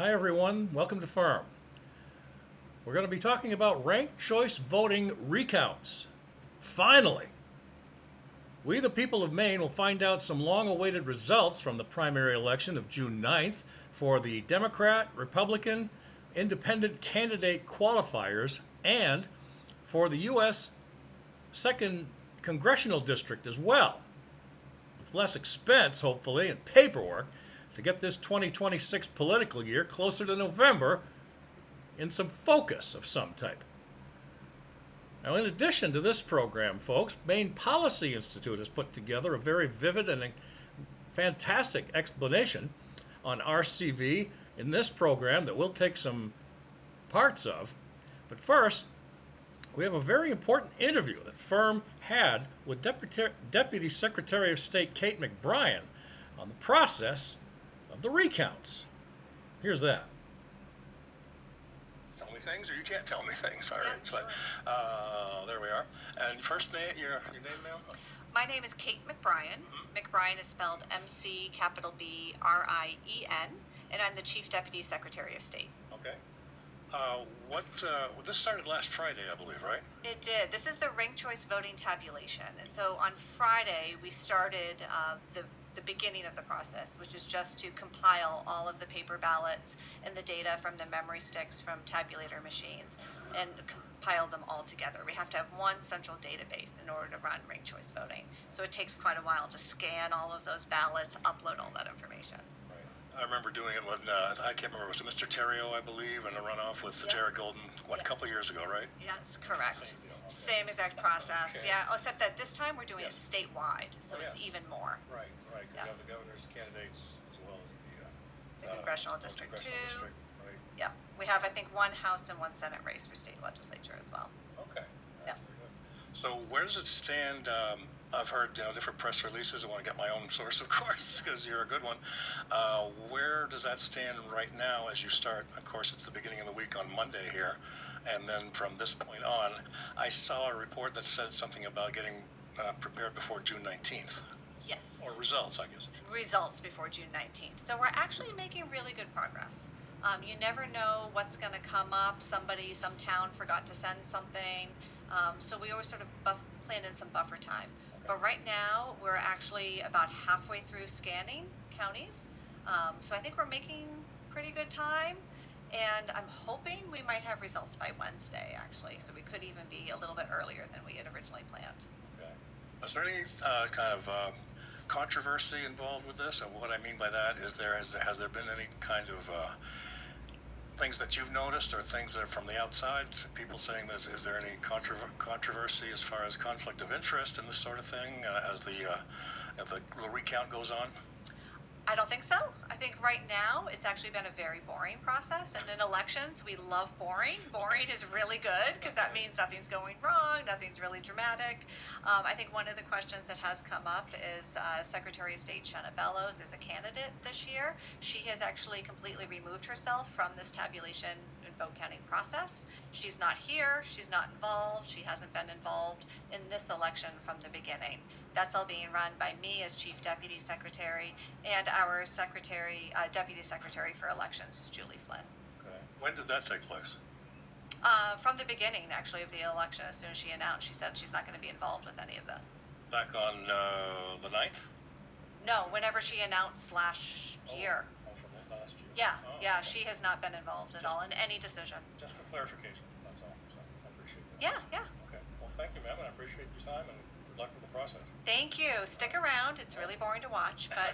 Hi everyone, welcome to Farm. We're going to be talking about ranked choice voting recounts. Finally, we the people of Maine will find out some long-awaited results from the primary election of June 9th for the Democrat, Republican, Independent candidate qualifiers and for the U.S. 2nd Congressional District as well, with less expense, hopefully, and paperwork to get this 2026 political year closer to November in some focus of some type. Now, in addition to this program, folks, Maine Policy Institute has put together a very vivid and fantastic explanation on RCV in this program that we'll take some parts of. But first, we have a very important interview that Firm had with Deputy Secretary of State Kate McBrien on the process of the recounts. Here's that. Tell me things, or you can't tell me things. All right, sure. There we are. And first name, your name, ma'am? My name is Kate McBrien. McBrien is spelled McBrien, and I'm the Chief Deputy Secretary of State. Okay. This started last Friday, I believe, right? It did. This is the ranked choice voting tabulation. And so on Friday, we started the beginning of the process, which is just to compile all of the paper ballots and the data from the memory sticks from tabulator machines and compile them all together. We have to have one central database in order to run ranked choice voting. So it takes quite a while to scan all of those ballots, upload all that information. I remember doing it when, I can't remember, was it Mr. Terrio, I believe, in a runoff with Jared Golden, a couple of years ago, right? Yes, correct. Same deal. Okay. Same exact process. Okay. Yeah, except that this time we're doing it statewide, so Oh, it's yes. even more. Right. You have the governor's candidates as well as The Congressional District 2. District, right? Yeah, we have, I think, one House and one Senate race for state legislature as well. Okay. Yeah. Very good. So where does it stand? I've heard different press releases. I want to get my own source, of course, because you're a good one. Where does that stand right now as you start? Of course, it's the beginning of the week on Monday here, and then from this point on, I saw a report that said something about getting prepared before June 19th. Yes. Or results, I guess. Results before June 19th. So we're actually making really good progress. You never know what's going to come up. Some town forgot to send something. So we always sort of plan in some buffer time. But right now, we're actually about halfway through scanning counties. So I think we're making pretty good time. And I'm hoping we might have results by Wednesday, actually. So we could even be a little bit earlier than we had originally planned. Okay. Is there any kind of controversy involved with this? And what I mean by that is has there been any kind of things that you've noticed or things that are from the outside, people saying this, is there any controversy as far as conflict of interest and this sort of thing as the recount goes on? I don't think so. I think right now it's actually been a very boring process, and in elections we love boring. Boring is really good because that means nothing's going wrong, nothing's really dramatic. I think one of the questions that has come up is Secretary of State Shanna Bellows is a candidate this year. She has actually completely removed herself from this tabulation and vote counting process. She's not here, she's not involved, she hasn't been involved in this election from the beginning. That's all being run by me as Chief Deputy Secretary and our Deputy Secretary for Elections is Julie Flynn. Okay. When did that take place? From the beginning, actually, of the election. As soon as she announced, she said she's not going to be involved with any of this. Back on the 9th? No, whenever she announced last year. Oh, from last year. Yeah, oh, yeah, okay. she has not been involved at all in any decision. Just for clarification, that's all. So I appreciate that. Yeah. Okay. Well, thank you, ma'am, and I appreciate your time, and good luck with the process. Thank you. Stick around. It's really boring to watch, but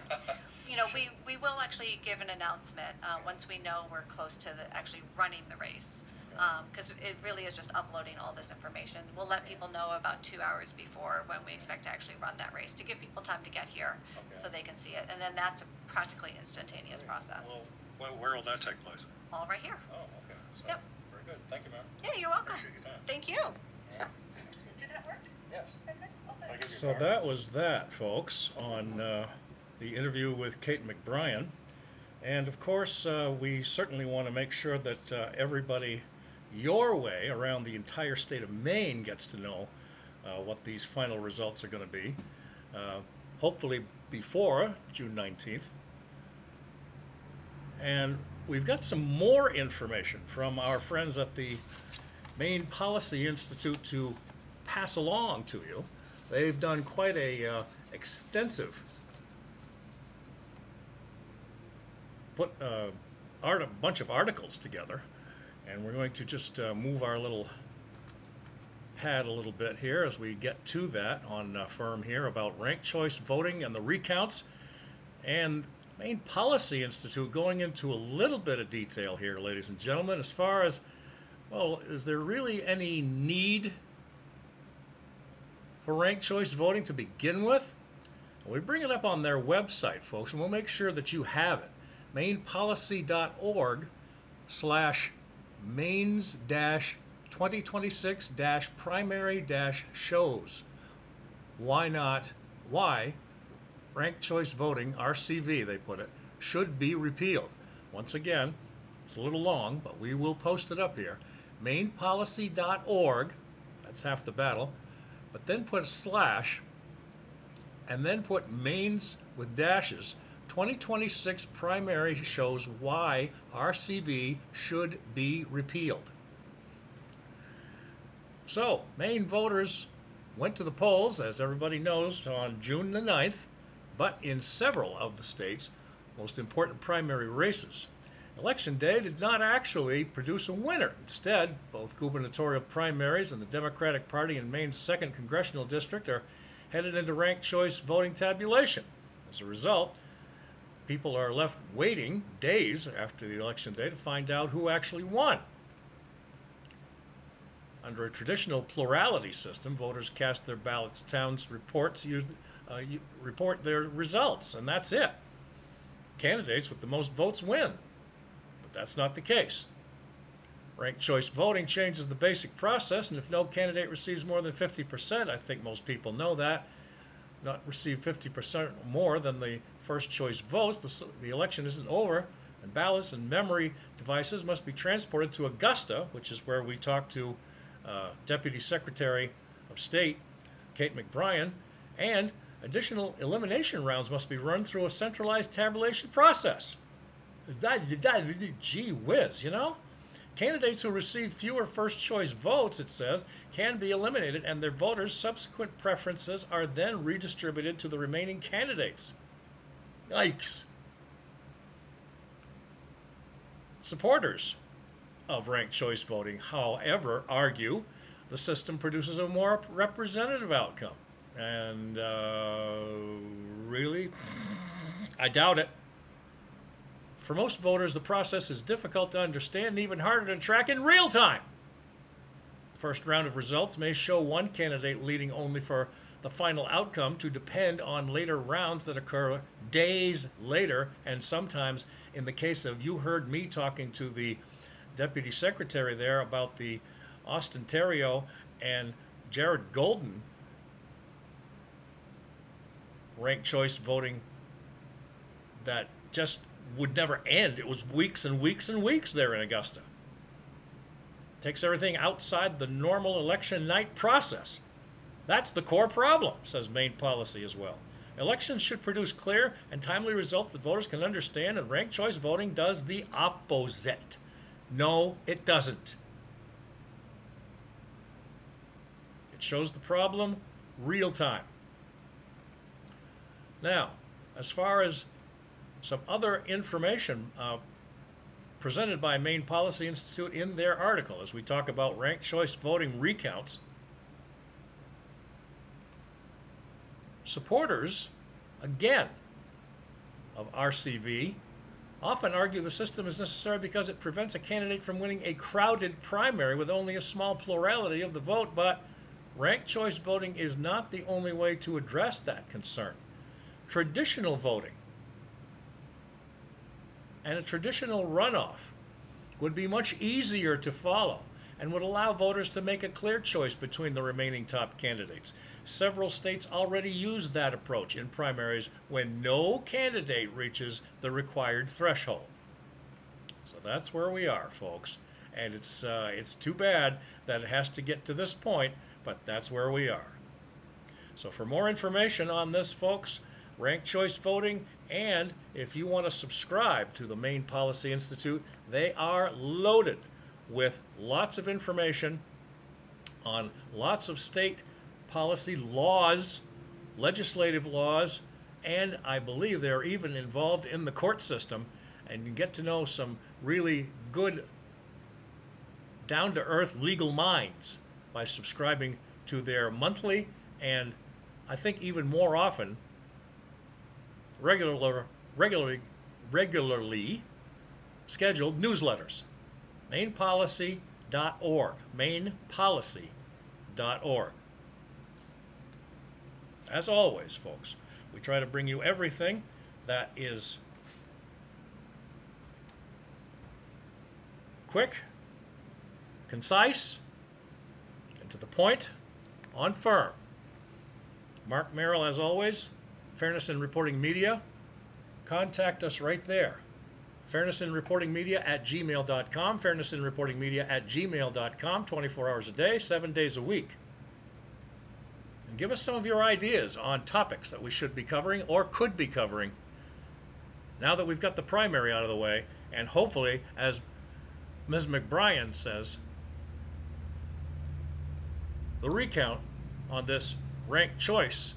we will actually give an announcement once we know we're close to actually running the race, because it really is just uploading all this information. We'll let people know about 2 hours before when we expect to actually run that race to give people time to get here so they can see it, and then that's a practically instantaneous process. Well, where will that take place? All right here. Oh, okay. So, Yep. Very good. Thank you, ma'am. Yeah, you're welcome. Appreciate your time. Thank you. Did that work? Yes. Is that good? Oh, good. I'll give you a So card. that was that, folks, on the interview with Kate McBrien. And of course, we certainly want to make sure that everybody your way around the entire state of Maine gets to know what these final results are going to be, hopefully before June 19th. And we've got some more information from our friends at the Maine Policy Institute to pass along to you. They've done quite a extensive bunch of articles together, and we're going to just move our little pad a little bit here as we get to that on Firm here about ranked choice voting and the recounts, and Maine Policy Institute going into a little bit of detail here, ladies and gentlemen, as far as, well, is there really any need for ranked choice voting to begin with? Well, we bring it up on their website, folks, and we'll make sure that you have it. mainepolicy.org/mains-2026-primary-shows. Why ranked choice voting, RCV they put it, should be repealed. Once again, it's a little long, but we will post it up here. mainepolicy.org, that's half the battle, but then put a slash, and then put Maine's with dashes, 2026 primary shows why RCV should be repealed. So, Maine voters went to the polls, as everybody knows, on June the 9th, but in several of the state's most important primary races. Election day did not actually produce a winner. Instead, both gubernatorial primaries and the Democratic Party in Maine's 2nd Congressional District are headed into ranked choice voting tabulation. As a result, people are left waiting days after the election day to find out who actually won. Under a traditional plurality system, voters cast their ballots. Towns report their results, and that's it. Candidates with the most votes win, but that's not the case. Ranked choice voting changes the basic process, and if no candidate receives more than 50%, I think most people know that, not receive 50% more than the first choice votes, the election isn't over, and ballots and memory devices must be transported to Augusta, which is where we talked to Deputy Secretary of State Kate McBrien, and additional elimination rounds must be run through a centralized tabulation process. Gee whiz, you know? Candidates who receive fewer first choice votes, it says, can be eliminated, and their voters' subsequent preferences are then redistributed to the remaining candidates. Yikes. Supporters of ranked choice voting, however, argue the system produces a more representative outcome. And really, I doubt it. For most voters, the process is difficult to understand and even harder to track in real time. The first round of results may show one candidate leading, only for the final outcome to depend on later rounds that occur days later, and sometimes, in the case of, you heard me talking to the deputy secretary there about the Austin Terrio and Jared Golden ranked choice voting that just would never end. It was weeks and weeks and weeks there in Augusta. Takes everything outside the normal election night process. That's the core problem, says Maine Policy as well. Elections should produce clear and timely results that voters can understand, and ranked choice voting does the opposite. No, it doesn't. It shows the problem real time. Now, as far as some other information presented by Maine Policy Institute in their article, as we talk about ranked choice voting recounts, supporters, again, of RCV often argue the system is necessary because it prevents a candidate from winning a crowded primary with only a small plurality of the vote, but ranked choice voting is not the only way to address that concern. Traditional voting and a traditional runoff would be much easier to follow and would allow voters to make a clear choice between the remaining top candidates. Several states already use that approach in primaries when no candidate reaches the required threshold. So that's where we are, folks. And it's too bad that it has to get to this point, but that's where we are. So for more information on this, folks, ranked choice voting, and if you want to subscribe to the Maine Policy Institute, they are loaded with lots of information on lots of state policy laws, legislative laws, and I believe they're even involved in the court system, and you get to know some really good, down-to-earth legal minds by subscribing to their monthly and I think even more often regularly scheduled newsletters. mainepolicy.org. mainepolicy.org. As always, folks, we try to bring you everything that is quick, concise, and to the point, on firm. Mark Merrill, as always, Fairness in Reporting Media. Contact us right there. fairnessinreportingmedia@gmail.com, fairnessinreportingmedia@gmail.com, 24 hours a day, 7 days a week. And give us some of your ideas on topics that we should be covering or could be covering now that we've got the primary out of the way, and hopefully, as Ms. McBrien says, the recount on this ranked choice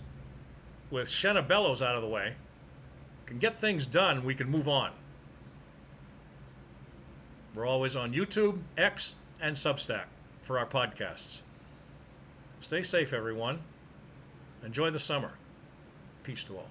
with Shenna Bellows out of the way can get things done. We can move on. We're always on YouTube, X, and Substack for our podcasts. Stay safe, everyone. Enjoy the summer. Peace to all.